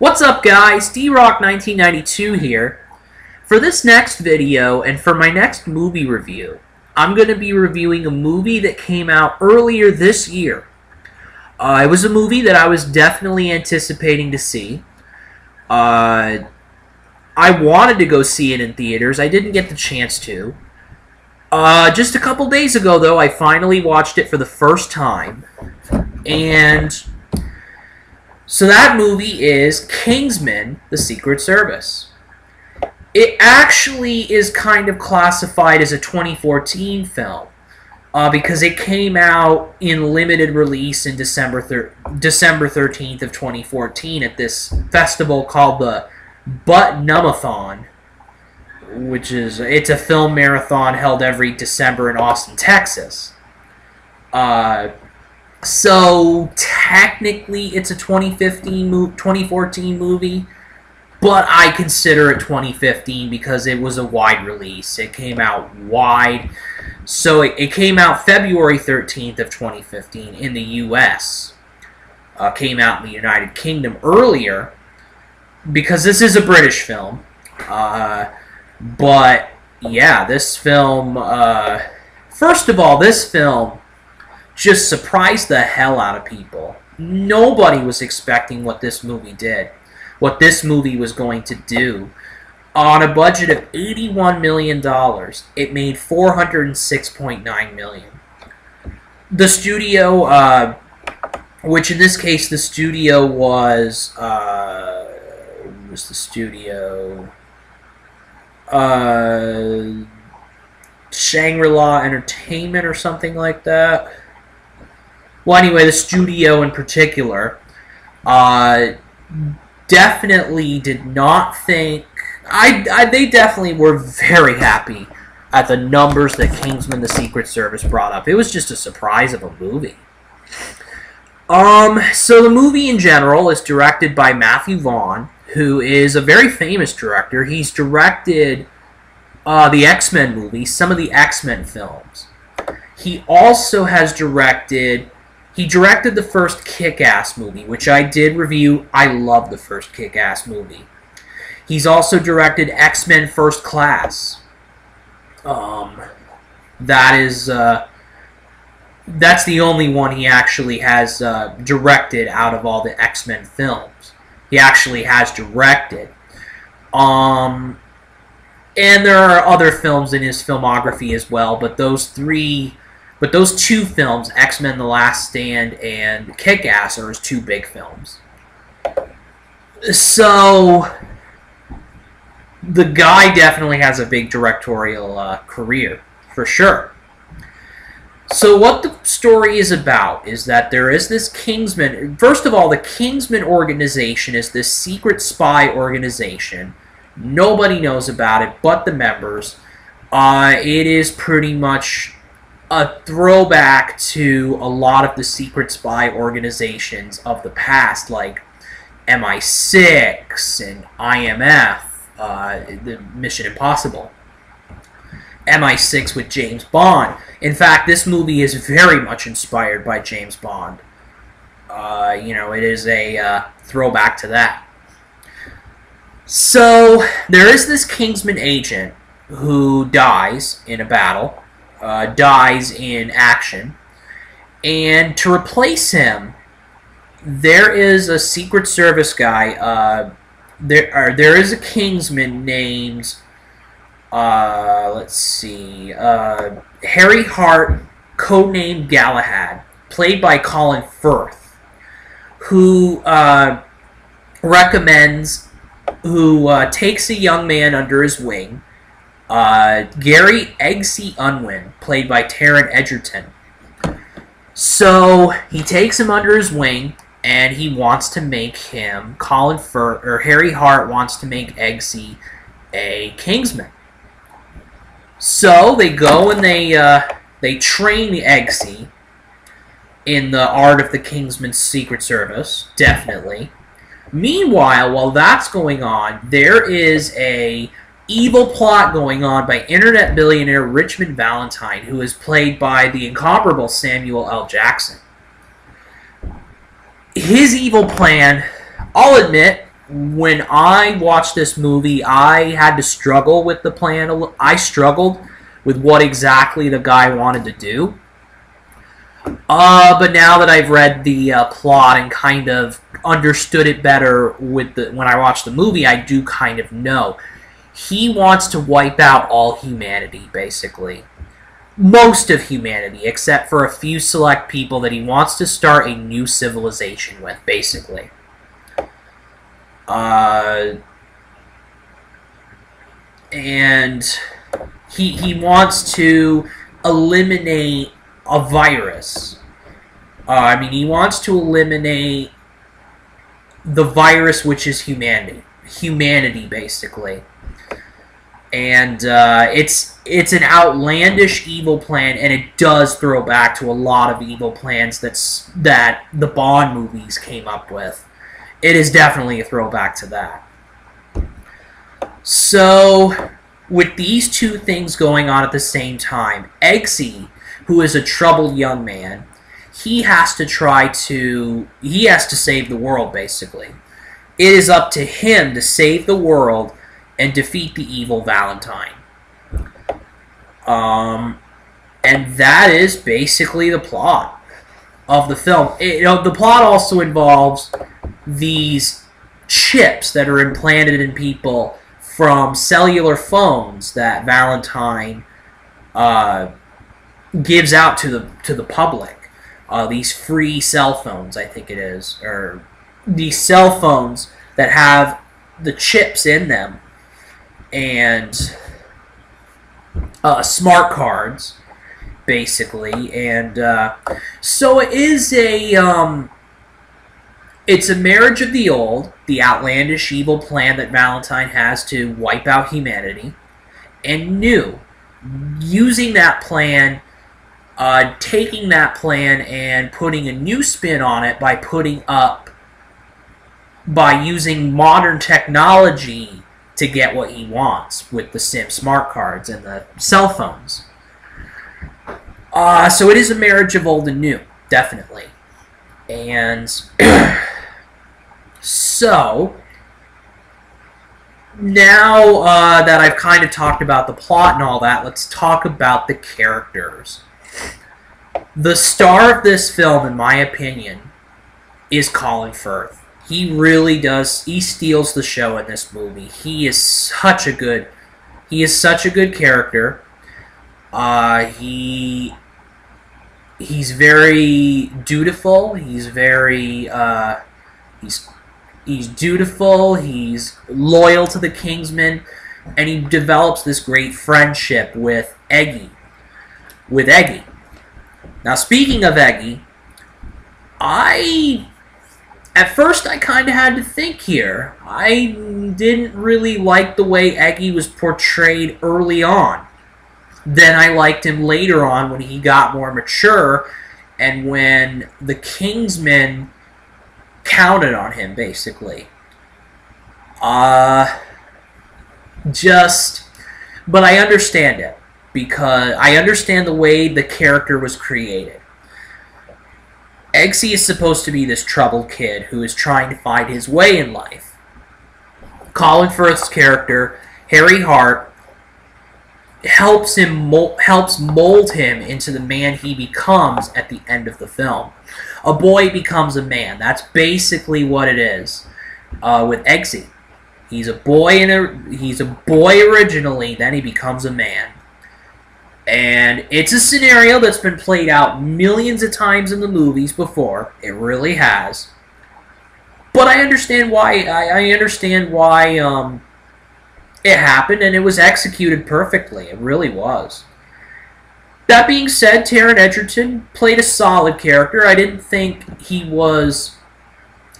What's up, guys? D-Rock1992 here. For this next video and for my next movie review, I'm going to be reviewing a movie that came out earlier this year. It was a movie that I was definitely anticipating to see. I wanted to go see it in theaters. I didn't get the chance to. Just a couple days ago, though, I finally watched it for the first time. And so that movie is Kingsman: The Secret Service. It actually is kind of classified as a 2014 film because it came out in limited release in December 13th of 2014 at this festival called the Butt-Numb-a-thon, which is it's a film marathon held every December in Austin, Texas. So technically it's a 2014 movie, but I consider it 2015 because it was a wide release. It came out wide. So it came out February 13th of 2015 in the US. Came out in the United Kingdom earlier because this is a British film. But yeah, this film, first of all, this film just surprised the hell out of people. Nobody was expecting what this movie did, what this movie was going to do. On a budget of $81 million, it made $406.9 million. The studio, which in this case the studio was, Shangri-La Entertainment or something like that. Well, anyway, the studio in particular definitely did not think... they definitely were very happy at the numbers that Kingsman: The Secret Service brought up. It was just a surprise of a movie. So the movie in general is directed by Matthew Vaughn, who is a very famous director. He's directed the X-Men movies, some of the X-Men films. He also has directed... He directed the first Kick-Ass movie, which I did review. I love the first Kick-Ass movie. He's also directed X-Men First Class. That's the only one he actually has directed out of all the X-Men films. He actually has directed. And there are other films in his filmography as well, but those two films, X-Men: The Last Stand and Kick-Ass, are his two big films. So the guy definitely has a big directorial career, for sure. So what the story is about is that there is this Kingsman... First of all, the Kingsman organization is this secret spy organization. Nobody knows about it but the members. It is pretty much a throwback to a lot of the secret spy organizations of the past, like MI6 and IMF, the Mission Impossible. MI6 with James Bond. In fact, this movie is very much inspired by James Bond. It is a throwback to that. So, there is this Kingsman agent who dies in a battle, dies in action, and to replace him, there is a Secret Service guy, there is a Kingsman named, Harry Hart, codenamed Galahad, played by Colin Firth, who takes a young man under his wing, Gary Eggsy Unwin, played by Taron Egerton. So he takes him under his wing, and he wants to make him Harry Hart wants to make Eggsy a Kingsman. So they go and they train Eggsy in the art of the Kingsman Secret Service, definitely. Meanwhile, while that's going on, there is a evil plot going on by internet billionaire Richmond Valentine, who is played by the incomparable Samuel L. Jackson. His evil plan, I'll admit, when I watched this movie, I had to struggle with the plan. I struggled with what exactly the guy wanted to do. But now that I've read the plot and kind of understood it better when I watched the movie, I do kind of know. He wants to wipe out all humanity, basically. Most of humanity, except for a few select people that he wants to start a new civilization with, basically. And he wants to eliminate a virus. He wants to eliminate the virus, which is humanity. Humanity, basically. And it's an outlandish evil plan, and it does throw back to a lot of evil plans that the Bond movies came up with. It is definitely a throwback to that. So, with these two things going on at the same time, Eggsy, who is a troubled young man, he has to save the world, basically. It is up to him to save the world and defeat the evil Valentine. And that is basically the plot of the film. The plot also involves these chips that are implanted in people from cellular phones that Valentine gives out to the public. These free cell phones, I think it is, or these cell phones that have the chips in them, and smart cards, basically. And so it is it's a marriage of the old, the outlandish evil plan that Valentine has to wipe out humanity, and new, using that plan, taking that plan and putting a new spin on it by using modern technology to get what he wants with the smart cards and the cell phones. So it is a marriage of old and new, definitely. And so now that I've kind of talked about the plot and all that, let's talk about the characters. The star of this film, in my opinion, is Colin Firth. He really does. He steals the show in this movie. He is such a good character. He's very dutiful. He's very he's dutiful. He's loyal to the Kingsman, and he develops this great friendship with Eggy. Now, speaking of Eggy, at first I kind of had to think here. I didn't really like the way Eggy was portrayed early on. Then I liked him later on when he got more mature and when the Kingsmen counted on him, basically. But I understand it, because I understand the way the character was created. Eggsy is supposed to be this troubled kid who is trying to find his way in life. Colin Firth's character, Harry Hart, helps mold him into the man he becomes at the end of the film. A boy becomes a man. That's basically what it is with Eggsy. He's a boy originally, then he becomes a man. And it's a scenario that's been played out millions of times in the movies before. It really has. But I understand why. I understand why it happened, and it was executed perfectly. It really was. That being said, Taron Egerton played a solid character. I didn't think he was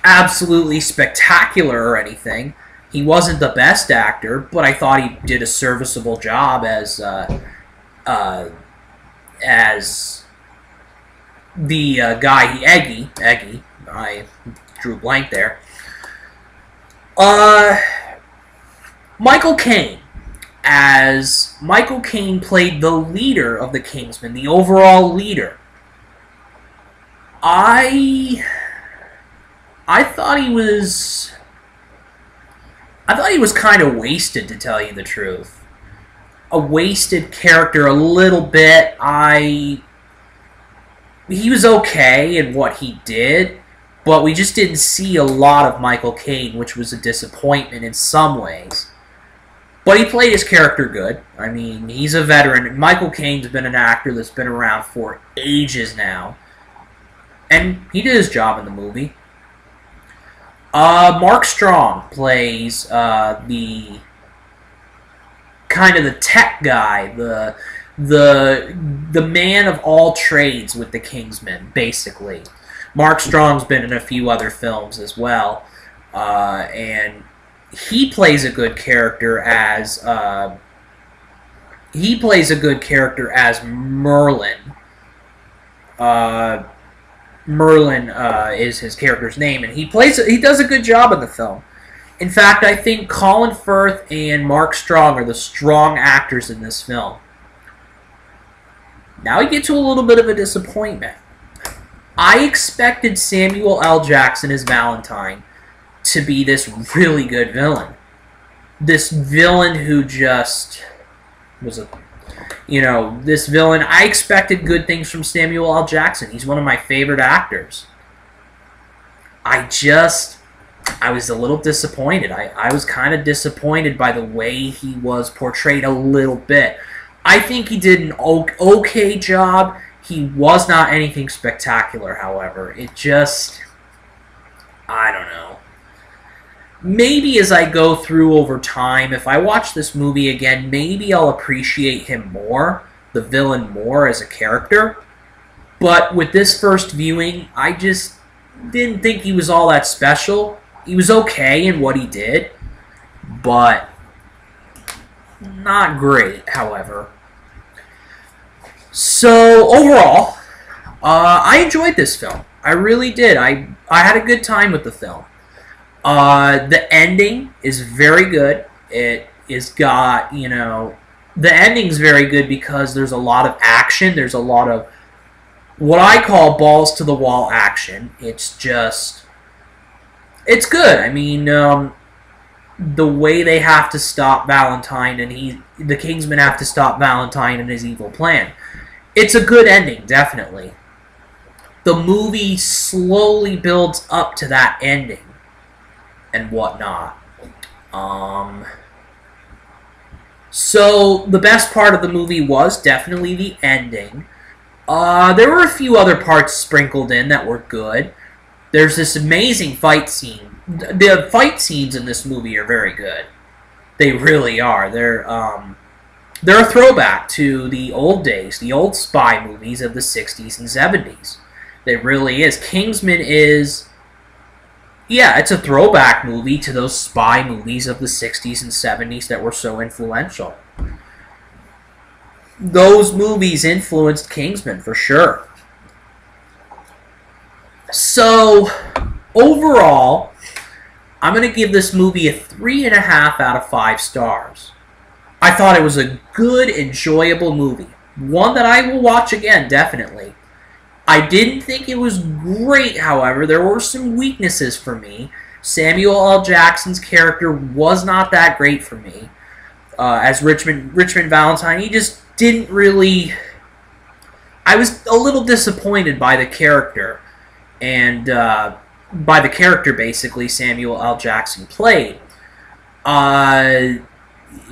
absolutely spectacular or anything. He wasn't the best actor, but I thought he did a serviceable job as the guy, Eggy. I drew a blank there. Michael Caine. As Michael Caine played the leader of the Kingsmen, the overall leader. I thought he was I thought he was kind of wasted, to tell you the truth. A wasted character a little bit. He was okay in what he did, but we just didn't see a lot of Michael Caine, which was a disappointment in some ways. But he played his character good. I mean, he's a veteran. Michael Caine's been an actor that's been around for ages now. And he did his job in the movie. Mark Strong plays the kind of the tech guy, the man of all trades with the Kingsman, basically. Mark Strong's been in a few other films as well, and he plays a good character as Merlin. Merlin is his character's name, and he does a good job in the film. In fact, I think Colin Firth and Mark Strong are the strong actors in this film. Now we get to a little bit of a disappointment. I expected Samuel L. Jackson as Valentine to be this really good villain. This villain who just was this villain. I expected good things from Samuel L. Jackson. He's one of my favorite actors. I was a little disappointed. I was kind of disappointed by the way he was portrayed a little bit. I think he did an okay job. He was not anything spectacular, however. It just, I don't know. Maybe as I go through over time, if I watch this movie again, maybe I'll appreciate him more, the villain more as a character. But with this first viewing, I just didn't think he was all that special. He was okay in what he did, but not great, however. So, overall, I enjoyed this film. I really did. I had a good time with the film. The ending is very good. It is got, the ending's very good because there's a lot of action. There's a lot of what I call balls-to-the-wall action. It's good. I mean, the way they have to stop Valentine and the Kingsmen have to stop Valentine and his evil plan. It's a good ending, definitely. The movie slowly builds up to that ending and whatnot. So the best part of the movie was definitely the ending. There were a few other parts sprinkled in that were good. There's this amazing fight scene. The fight scenes in this movie are very good. They really are. They're a throwback to the old days, the old spy movies of the 60s and 70s. It really is. Kingsman is, yeah, it's a throwback movie to those spy movies of the 60s and 70s that were so influential. Those movies influenced Kingsman for sure. So, overall, I'm going to give this movie a 3.5 out of 5 stars. I thought it was a good, enjoyable movie. One that I will watch again, definitely. I didn't think it was great, however. There were some weaknesses for me. Samuel L. Jackson's character was not that great for me. As Richmond Valentine, he just didn't really... I was a little disappointed by the character. And by the character, basically, Samuel L. Jackson played.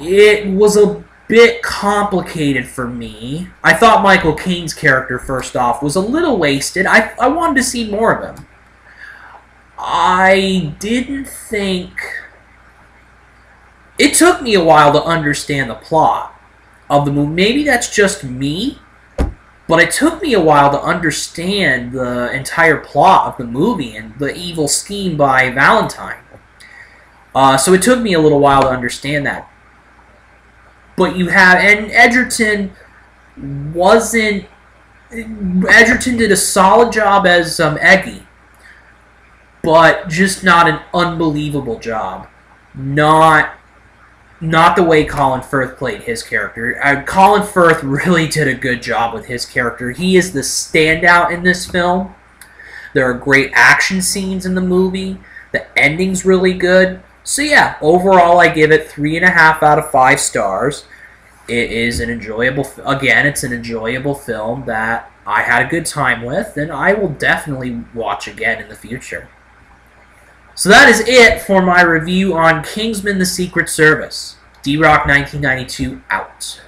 It was a bit complicated for me. I thought Michael Caine's character, first off, was a little wasted. I wanted to see more of him. I didn't think... It took me a while to understand the plot of the movie. Maybe that's just me, but it took me a while to understand the entire plot of the movie and the evil scheme by Valentine. So it took me a little while to understand that. But you have, and Egerton did a solid job as Eggy, but just not an unbelievable job. Not the way Colin Firth played his character. Colin Firth really did a good job with his character. He is the standout in this film. There are great action scenes in the movie. The ending's really good. So yeah, overall I give it 3.5 out of 5 stars. It is an enjoyable, again, it's an enjoyable film that I had a good time with, and I will definitely watch again in the future. So that is it for my review on Kingsman: The Secret Service. D-Rock 1992 out.